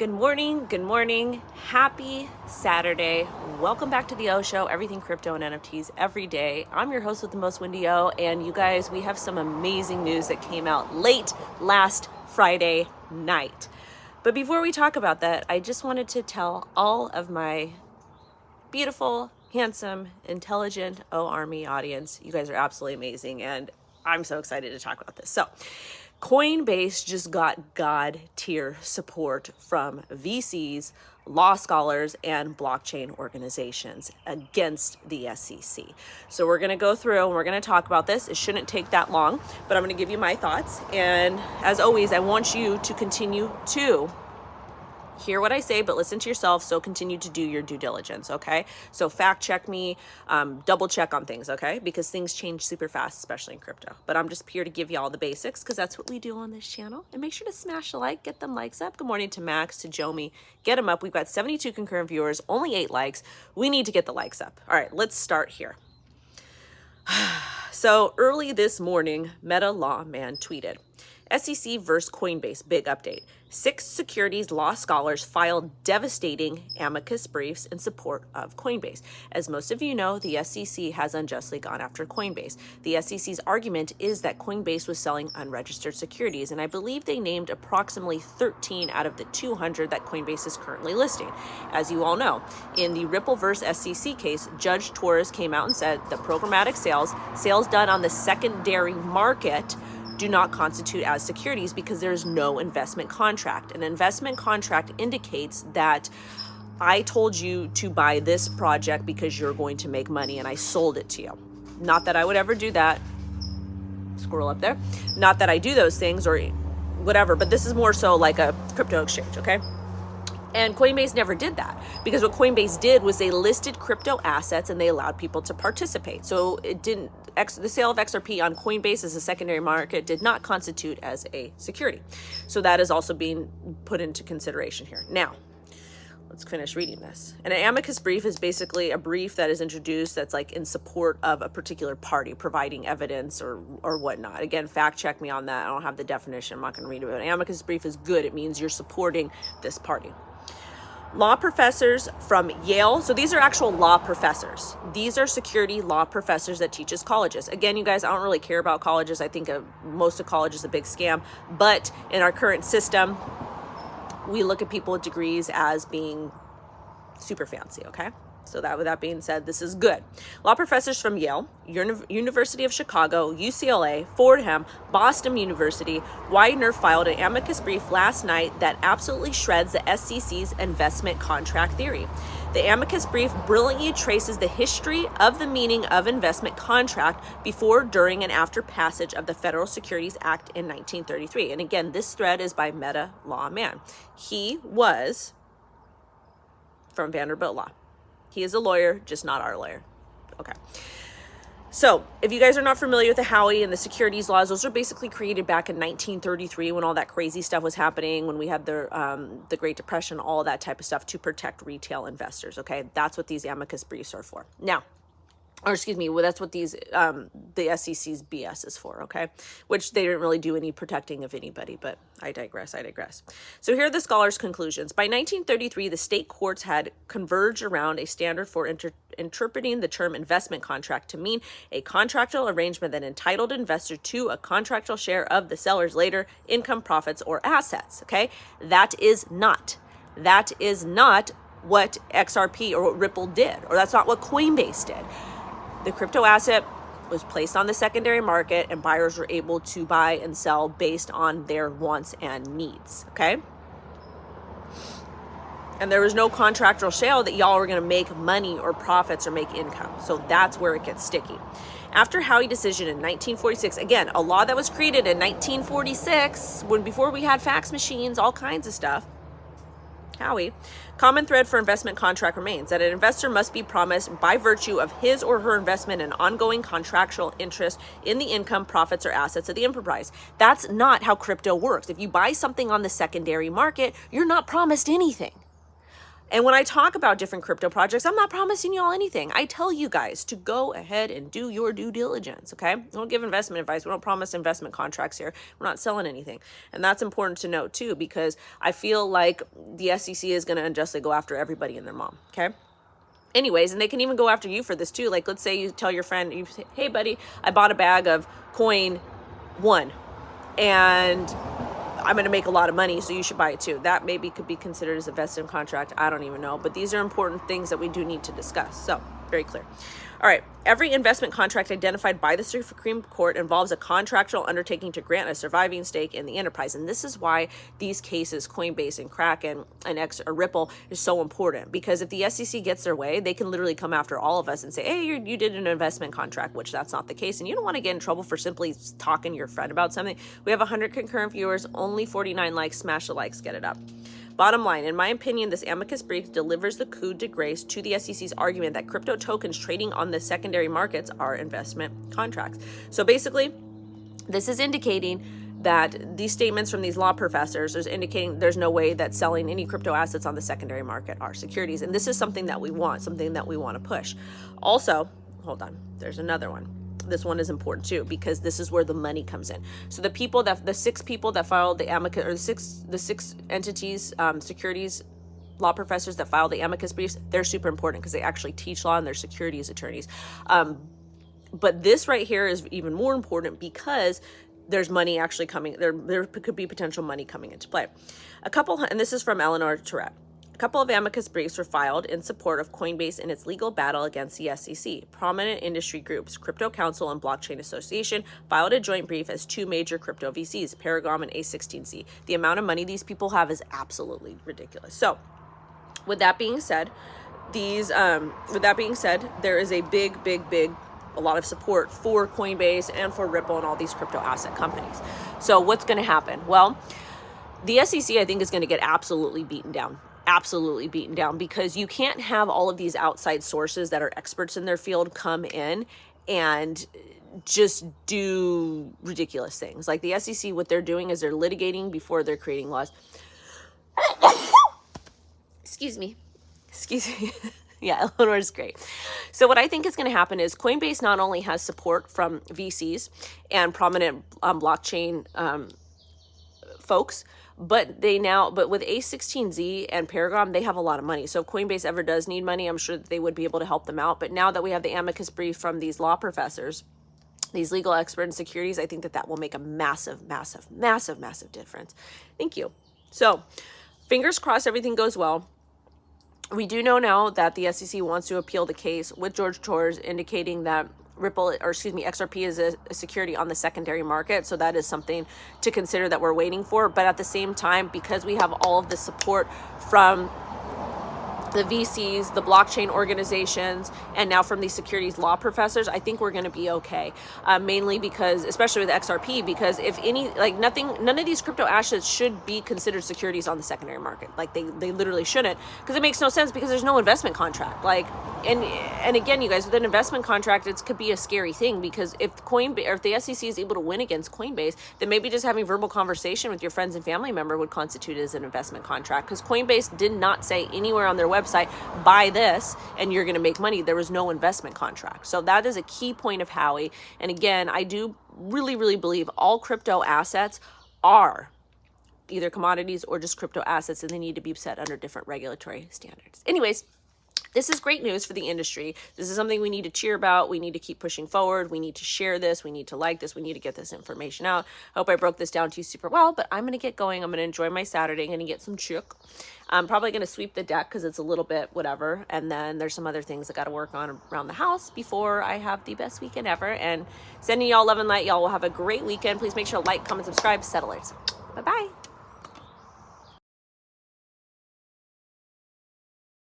Good morning. Happy Saturday. Welcome back to the O Show, everything crypto and NFTs every day. I'm your host with the most, Wendy O, and you guys, we have some amazing news that came out late last Friday night. But before we talk about that, I just wanted to tell all of my beautiful, handsome, intelligent O Army audience, you guys are absolutely amazing, and I'm so excited to talk about this. So, Coinbase just got God tier support from VCs, law scholars, and blockchain organizations against the SEC. So we're going to go through and we're going to talk about this. It shouldn't take that long, but I'm going to give you my thoughts. And as always, I want you to continue to hear what I say, but listen to yourself. So continue to do your due diligence. Okay. So fact check me, double check on things. Okay. Because things change super fast, especially in crypto, but I'm just here to give you all the basics because that's what we do on this channel. And make sure to smash a like, get them likes up. Good morning to Max, to Jomi, get them up. We've got 72 concurrent viewers, only 8 likes. We need to get the likes up. All right, let's start here. So early this morning, Meta Lawman tweeted, SEC versus Coinbase, big update. 6 securities law scholars filed devastating amicus briefs in support of Coinbase. As most of you know, the SEC has unjustly gone after Coinbase. The SEC's argument is that Coinbase was selling unregistered securities, and I believe they named approximately 13 out of the 200 that Coinbase is currently listing. As you all know, in the Ripple versus SEC case, Judge Torres came out and said that programmatic sales done on the secondary market do not constitute as securities because there's no investment contract. An investment contract indicates that I told you to buy this project because you're going to make money and I sold it to you. Not that I would ever do that. Scroll up there. Not that I do those things or whatever, but this is more so like a crypto exchange, okay? And Coinbase never did that because what Coinbase did was they listed crypto assets and they allowed people to participate. So it didn't, the sale of XRP on Coinbase as a secondary market did not constitute as a security. So that is also being put into consideration here. Now, let's finish reading this. And an amicus brief is basically a brief that is introduced that's like in support of a particular party, providing evidence or whatnot. Again, fact check me on that. I don't have the definition. I'm not going to read it. But an amicus brief is good. It means you're supporting this party. Law professors from Yale. So these are actual law professors. These are security law professors that teaches colleges. Again, you guys, I don't really care about colleges. I think most of college is a big scam. But in our current system, we look at people with degrees as being super fancy, okay? So that, with that being said, this is good. Law professors from Yale, University of Chicago, UCLA, Fordham, Boston University, Widener filed an amicus brief last night that absolutely shreds the SEC's investment contract theory. The amicus brief brilliantly traces the history of the meaning of investment contract before, during, and after passage of the Federal Securities Act in 1933. And again, this thread is by Meta Lawman. He was from Vanderbilt Law. He is a lawyer, just not our lawyer. Okay. So if you guys are not familiar with the Howey and the securities laws, those are basically created back in 1933 when all that crazy stuff was happening, when we had the Great Depression, all that type of stuff to protect retail investors. Okay. That's what these amicus briefs are for. Now, or excuse me, well, that's what these, the SEC's BS is for, okay? Which they didn't really do any protecting of anybody, but I digress. So here are the scholars' conclusions. By 1933, the state courts had converged around a standard for interpreting the term investment contract to mean a contractual arrangement that entitled investor to a contractual share of the seller's later income, profits, or assets, okay? That is not what XRP or what Ripple did, or that's not what Coinbase did. The crypto asset was placed on the secondary market and buyers were able to buy and sell based on their wants and needs, okay? And there was no contractual share that y'all were going to make money or profits or make income. So that's where it gets sticky. After Howey decision in 1946, again, a law that was created in 1946, before we had fax machines, all kinds of stuff, Howey, common thread for investment contract remains that an investor must be promised by virtue of his or her investment an ongoing contractual interest in the income, profits, or assets of the enterprise. That's not how crypto works. If you buy something on the secondary market, you're not promised anything. And when I talk about different crypto projects, I'm not promising y'all anything. I tell you guys to go ahead and do your due diligence, okay? We don't give investment advice. We don't promise investment contracts here. We're not selling anything. And that's important to note too, because I feel like the SEC is going to unjustly go after everybody and their mom, okay? Anyways, and they can even go after you for this too. Like, let's say you tell your friend, you say, hey buddy, I bought a bag of coin 1 and I'm going to make a lot of money, so you should buy it too. That maybe could be considered as a vested contract. I don't even know. But these are important things that we do need to discuss. So, very clear. All right. Every investment contract identified by the Supreme Court involves a contractual undertaking to grant a surviving stake in the enterprise. And this is why these cases, Coinbase and Kraken and Ripple, is so important. Because if the SEC gets their way, they can literally come after all of us and say, hey, you did an investment contract, which that's not the case. And you don't want to get in trouble for simply talking to your friend about something. We have 100 concurrent viewers, only 49 likes. Smash the likes, get it up. Bottom line, in my opinion, this Amicus Brief delivers the coup de grace to the SEC's argument that crypto tokens trading on the secondary markets are investment contracts. So basically, this is indicating that these statements from these law professors is indicating there's no way that selling any crypto assets on the secondary market are securities. And this is something that we want, something that we want to push. Also, hold on, there's another one. This one is important too, because this is where the money comes in. So the 6 people that filed the Amicus, or the six entities, securities law professors that filed the Amicus Briefs, they're super important because they actually teach law and they're securities attorneys. But this right here is even more important because there's money actually coming. There could be potential money coming into play. And this is from Eleanor Tourette. A couple of Amicus Briefs were filed in support of Coinbase in its legal battle against the SEC. Prominent industry groups, Crypto Council and Blockchain Association, filed a joint brief as 2 major crypto VCs, Paragon and A16Z. The amount of money these people have is absolutely ridiculous. So, with that being said, there is a a lot of support for Coinbase and for Ripple and all these crypto asset companies. So, what's going to happen? Well, the SEC, I think, is going to get absolutely beaten down. Absolutely beaten down, because you can't have all of these outside sources that are experts in their field come in and just do ridiculous things. Like the SEC, what they're doing is they're litigating before they're creating laws. Excuse me. Yeah, Eleanor's great. So what I think is going to happen is Coinbase not only has support from VCs and prominent blockchain folks, but with A16Z and Paragon, they have a lot of money. So if Coinbase ever does need money, I'm sure that they would be able to help them out. But now that we have the Amicus Brief from these law professors, these legal experts in securities, I think that will make a massive, massive, massive, massive difference. Thank you. So fingers crossed everything goes well. We do know now that the SEC wants to appeal the case with George Torres, indicating that XRP is a security on the secondary market. So that is something to consider that we're waiting for. But at the same time, because we have all of the support from the VCs, the blockchain organizations, and now from these securities law professors, I think we're going to be okay. Mainly because, especially with XRP, because none of these crypto assets should be considered securities on the secondary market. Like they literally shouldn't, because it makes no sense, because there's no investment contract. And again, you guys, with an investment contract, it could be a scary thing, because if the SEC is able to win against Coinbase, then maybe just having verbal conversation with your friends and family member would constitute as an investment contract, because Coinbase did not say anywhere on their website, buy this and you're going to make money. There was no investment contract. So that is a key point of Howie. And again, I do really, really believe all crypto assets are either commodities or just crypto assets, and they need to be set under different regulatory standards. Anyways, this is great news for the industry. This is something we need to cheer about. We need to keep pushing forward. We need to share this. We need to like this. We need to get this information out. I hope I broke this down to you super well, but I'm going to get going. I'm going to enjoy my Saturday. I'm going to get some chook. I'm probably going to sweep the deck because it's a little bit whatever. And then there's some other things I got to work on around the house before I have the best weekend ever. And sending y'all love and light. Y'all will have a great weekend. Please make sure to like, comment, subscribe, settlers.